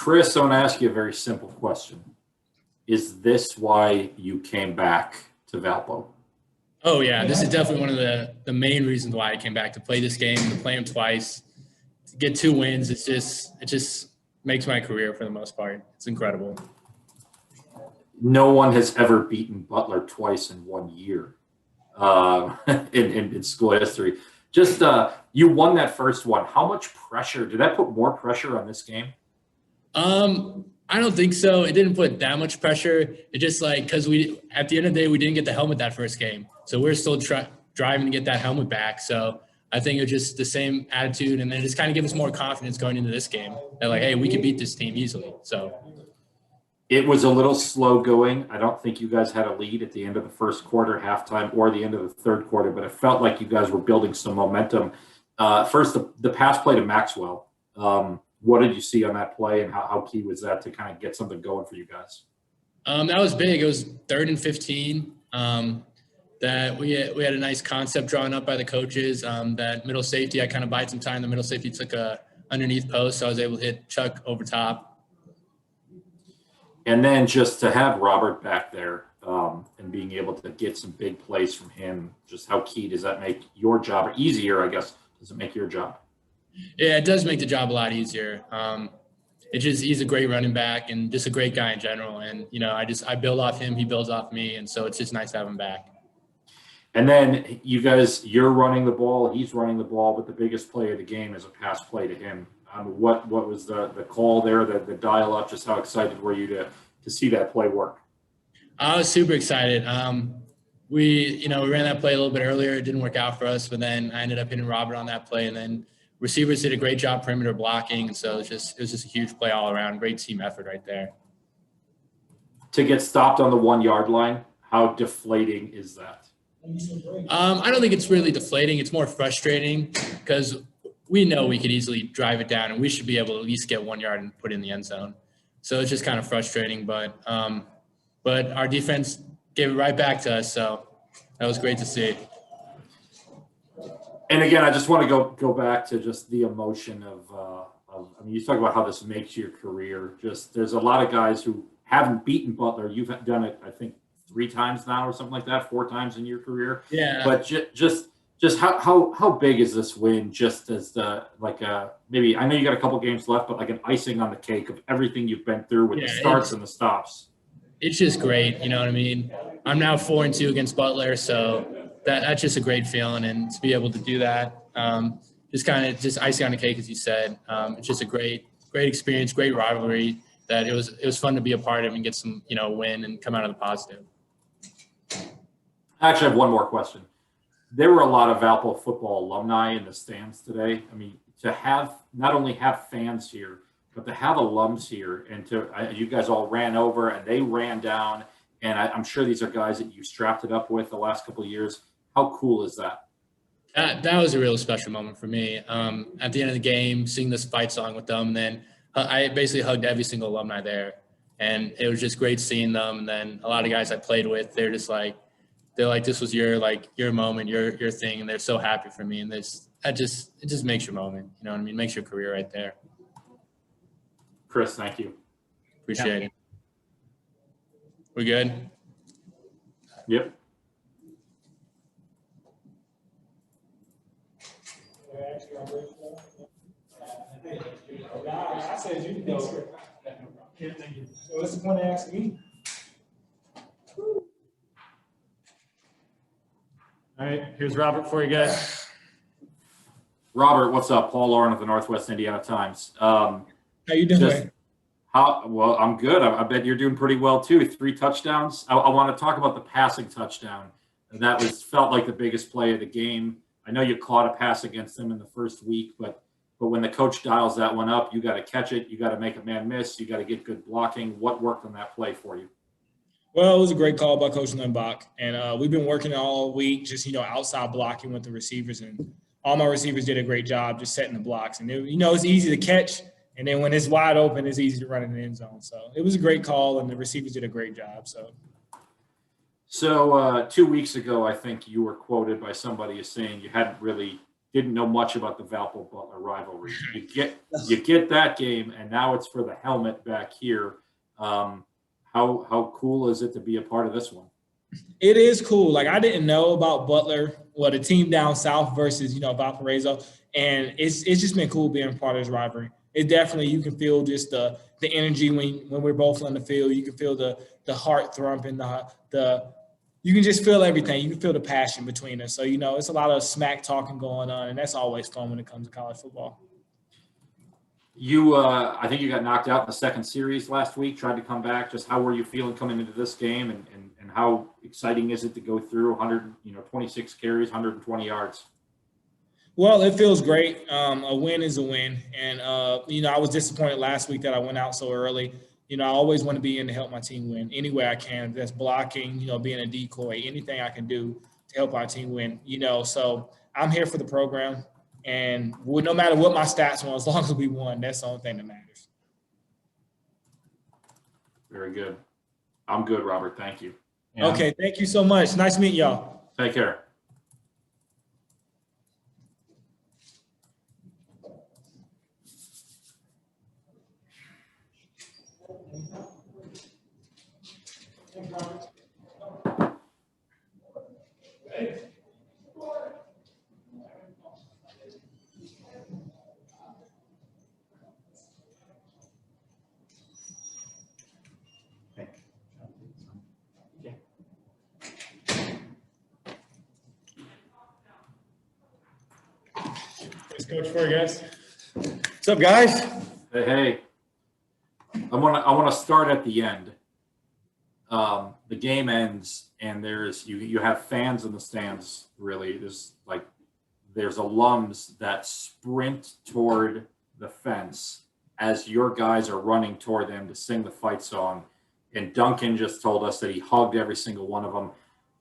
Chris, I want to ask you a very simple question. Is this why you came back to Valpo? Oh, yeah. This is definitely one of the main reasons why I came back to play this game, to play him twice, to get 2 wins. It just makes my career for the most part. It's incredible. No one has ever beaten Butler twice in 1 year in school history. Just you won that first one. How much pressure did that put? More pressure on this game? I don't think so. It didn't put that much pressure. It just because we at the end of the day we didn't get the helmet that first game, so we're still driving to get that helmet back. So I think it was just the same attitude, and then just kind of give us more confidence going into this game that hey, we can beat this team easily. So. It was a little slow going. I don't think you guys had a lead at the end of the first quarter, halftime, or the end of the third quarter, but it felt like you guys were building some momentum. First, the pass play to Maxwell. What did you see on that play, and how key was that to kind of get something going for you guys? That was big. It was 3rd and 15. That we had a nice concept drawn up by the coaches. That middle safety, I kind of bide some time. The middle safety took a underneath post, so I was able to hit Chuck over top. And then just to have Robert back there and being able to get some big plays from him, just how key does that make your job easier, I guess? Does it make your job? Yeah, it does make the job a lot easier. He's a great running back and just a great guy in general. And, I build off him, he builds off me. And so it's just nice to have him back. And then you're running the ball, he's running the ball, but the biggest play of the game is a pass play to him. What was the call there, the dial up? Just how excited were you to see that play work? I was super excited. We ran that play a little bit earlier. It didn't work out for us, but then I ended up hitting Robert on that play, and then receivers did a great job perimeter blocking, and so it was just a huge play all around. Great team effort right there. To get stopped on the 1 yard line, how deflating is that? I don't think it's really deflating. It's more frustrating because we know we could easily drive it down, and we should be able to at least get 1 yard and put it in the end zone. So it's just kind of frustrating, but our defense gave it right back to us, so that was great to see. And again, I just want to go back to just the emotion of you talk about how this makes your career. Just there's a lot of guys who haven't beaten Butler. You've done it, I think, 3 times now or something like that, 4 times in your career. Yeah. But just how big is this win? Just as maybe I know you got a couple games left, but like an icing on the cake of everything you've been through with the starts and the stops. It's just great, you know what I mean? I'm now 4-2 against Butler, so that's just a great feeling, and to be able to do that, just icing on the cake, as you said. It's just a great experience, great rivalry that it was fun to be a part of and get some win and come out of the positive. I actually have one more question. There were a lot of Valpo football alumni in the stands today. I mean, to not only have fans here, but to have alums here, and you guys all ran over and they ran down, and I'm sure these are guys that you strapped it up with the last couple of years. How cool is that? That was a real special moment for me. At the end of the game, sing this fight song with them, and then I basically hugged every single alumni there, and it was just great seeing them. And then a lot of guys I played with, they're like, this was your moment, your thing, and they're so happy for me. And it just makes your moment, you know what I mean? Makes your career right there. Chris, thank you. Appreciate it. We good? Yep. I said you know. What's the point of asking me? All right, here's Robert for you guys. Robert, what's up? Paul Lauren of the Northwest Indiana Times. How you doing? Well, I'm good. I bet you're doing pretty well too. 3 touchdowns. I want to talk about the passing touchdown. That felt like the biggest play of the game. I know you caught a pass against them in the first week, but when the coach dials that one up, you got to catch it. You got to make a man miss. You got to get good blocking. What worked on that play for you? Well, it was a great call by Coach Limbach, and we've been working all week just outside blocking with the receivers, and all my receivers did a great job just setting the blocks. And it's easy to catch, and then when it's wide open, it's easy to run in the end zone. So it was a great call, and the receivers did a great job. So 2 weeks ago, I think you were quoted by somebody as saying you hadn't really didn't know much about the Valpo Butler rivalry. You get that game, and now it's for the helmet back here. How cool is it to be a part of this one? It is cool. Like, I didn't know about Butler, the team down south versus, Valparaiso. And it's just been cool being a part of this rivalry. It definitely, you can feel just the energy when we're both on the field. You can feel the heart thumping, you can just feel everything. You can feel the passion between us. So, it's a lot of smack talking going on, and that's always fun when it comes to college football. I think you got knocked out in the second series last week, tried to come back. Just how were you feeling coming into this game, and how exciting is it to go through 26 carries, 120 yards? Well, it feels great. A win is a win. And, I was disappointed last week that I went out so early. I always want to be in to help my team win any way I can. That's blocking, being a decoy, anything I can do to help our team win, So I'm here for the program. And no matter what my stats were, as long as we won, that's the only thing that matters. Very good. I'm good, Robert. Thank you. Yeah. Okay, thank you so much. Nice meeting y'all. Take care. Thanks, Coach, for you guys. What's up, guys? Hey. I want to start at the end. The game ends, and you have fans in the stands. Really, there's alums that sprint toward the fence as your guys are running toward them to sing the fight song. And Duncan just told us that he hugged every single one of them.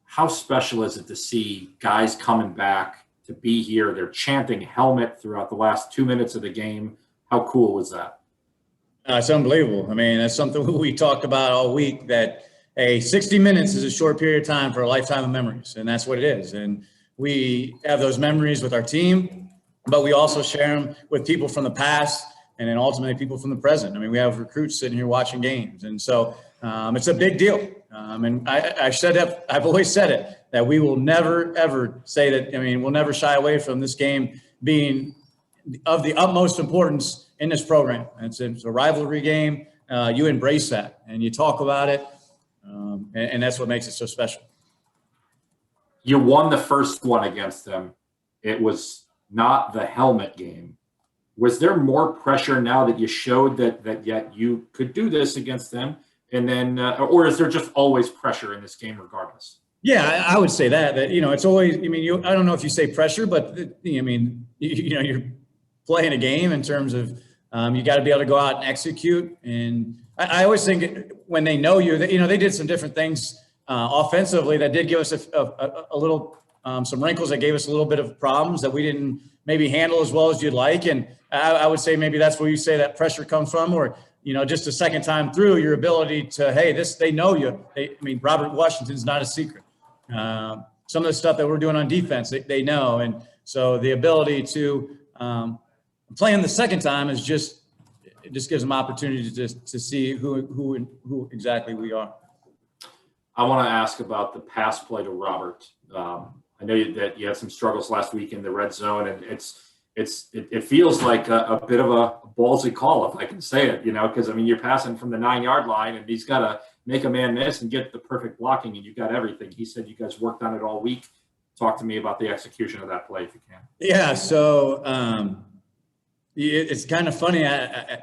How special is it to see guys coming back to be here? They're chanting helmet throughout the last 2 minutes of the game. How cool was that? It's unbelievable. I mean, that's something we talked about all week, that 60 minutes is a short period of time for a lifetime of memories, and that's what it is. And we have those memories with our team, but we also share them with people from the past and then ultimately people from the present. I mean, we have recruits sitting here watching games. And so it's a big deal. And I said that, I've always said it, that we will never, ever say that. I mean, we'll never shy away from this game being of the utmost importance in this program. It's a rivalry game. You embrace that and you talk about it. And that's what makes it so special. You won the first one against them. It was not the helmet game. Was there more pressure now that you showed that yet you could do this against them? And then, or is there just always pressure in this game regardless? Yeah, I would say that it's always, I mean, I don't know if you say pressure, but I mean, you're playing a game in terms of you got to be able to go out and execute. And I always think when they know you, that, they did some different things offensively that did give us a little, some wrinkles that gave us a little bit of problems that we didn't maybe handle as well as you'd like. And I would say maybe that's where you say that pressure comes from, or, just a second time through, your ability to, hey, they know you. I mean, Robert Washington's not a secret. Some of the stuff that we're doing on defense, they know. And so the ability to play in the second time is it just gives them opportunity to see who exactly we are. I want to ask about the pass play to Robert. I know that you had some struggles last week in the red zone, and it feels like a bit of a ballsy call, if I can say it, because I mean, you're passing from the 9-yard line, and he's got to make a man miss and get the perfect blocking, and you've got everything. He said you guys worked on it all week. Talk to me about the execution of that play, if you can. Yeah, so it's kind of funny, I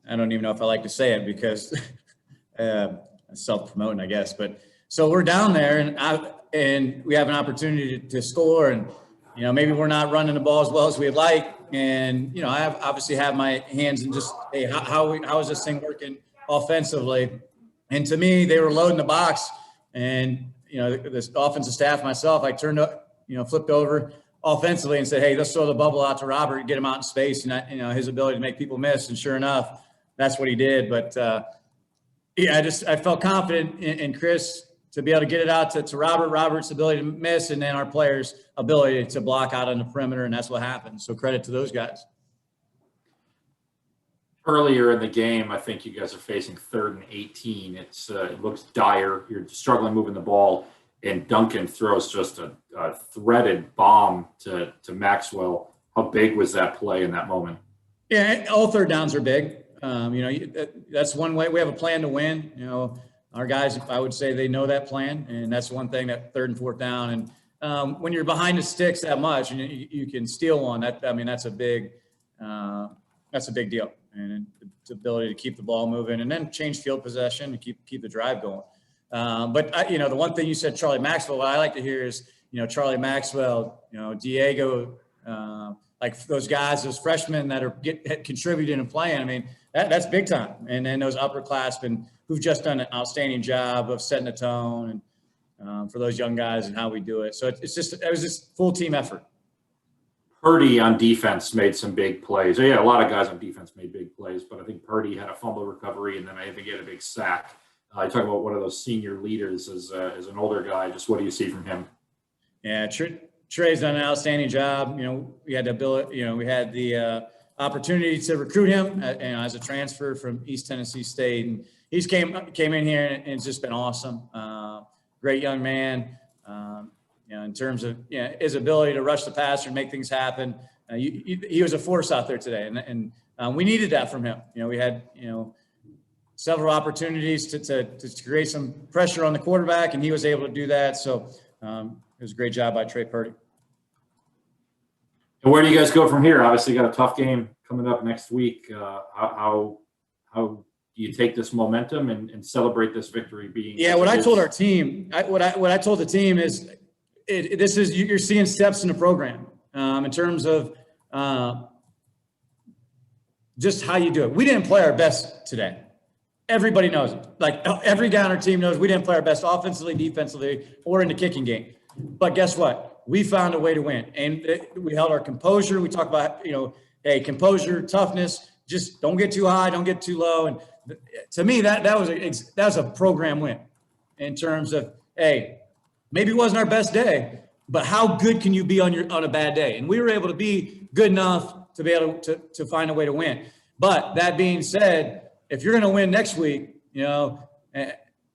don't even know if I like to say it because self-promoting, I guess. But so we're down there, and we have an opportunity to score, and maybe we're not running the ball as well as we'd like, and I obviously have my hands in just, hey, how is this thing working offensively? And to me, they were loading the box, and this offensive staff, myself, I turned up, flipped over offensively and said, hey, let's throw the bubble out to Robert and get him out in space, and his ability to make people miss. And sure enough, that's what he did. But yeah, I felt confident in Chris to be able to get it out to Robert's ability to miss, and then our players' ability to block out on the perimeter, and that's what happened. So credit to those guys. Earlier in the game, I think you guys are facing 3rd and 18. It looks dire. You're struggling moving the ball, and Duncan throws just a threaded bomb to Maxwell. How big was that play in that moment? Yeah, all 3rd downs are big. That's one way. We have a plan to win. Our guys, I would say they know that plan, and that's one thing, that 3rd and 4th down. And when you're behind the sticks that much, and you can steal one, that's a big deal. And the ability to keep the ball moving, and then change field possession and keep the drive going. But the one thing you said, Charlie Maxwell, what I like to hear is, Charlie Maxwell, Diego, like those guys, those freshmen that are contributing and playing. I mean, that's big time. And then those upperclassmen who've just done an outstanding job of setting the tone and for those young guys and how we do it. So it was just full team effort. Purdy on defense made some big plays. Yeah, a lot of guys on defense made big plays, but I think Purdy had a fumble recovery, and then I think he had a big sack. You talk about one of those senior leaders as an older guy. Just what do you see from him? Yeah, Trey's done an outstanding job. We had the ability. We had the opportunity to recruit him as a transfer from East Tennessee State, and he's came in here and it's just been awesome. Great young man. In terms of his ability to rush the passer and make things happen, he was a force out there today, and we needed that from him. We had several opportunities to create some pressure on the quarterback, and he was able to do that. So it was a great job by Trey Purdy. And where do you guys go from here? Obviously, you got a tough game coming up next week. How do you take this momentum and celebrate this victory? What I told our team, what I told the team is, you're seeing steps in the program in terms of just how you do it. We didn't play our best today. Everybody knows it. Like every guy on our team knows we didn't play our best offensively, defensively, or in the kicking game. But guess what? We found a way to win, and we held our composure. We talk about composure, toughness. Just don't get too high, don't get too low. And to me, that was a program win in terms of maybe it wasn't our best day, but how good can you be on a bad day? And we were able to be good enough to be able to find a way to win. But that being said, if you're going to win next week, then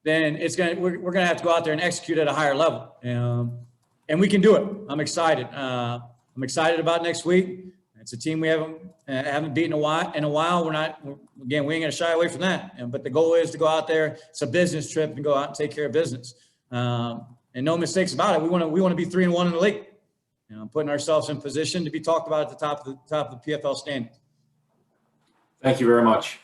we're going to have to go out there and execute at a higher level. And we can do it. I'm excited. I'm excited about next week. It's a team we haven't beaten in a while. We ain't going to shy away from that. But the goal is to go out there. It's a business trip, and go out and take care of business. And no mistakes about it. We want to be 3-1 in the league. Putting ourselves in position to be talked about at the top of the PFL standings. Thank you very much.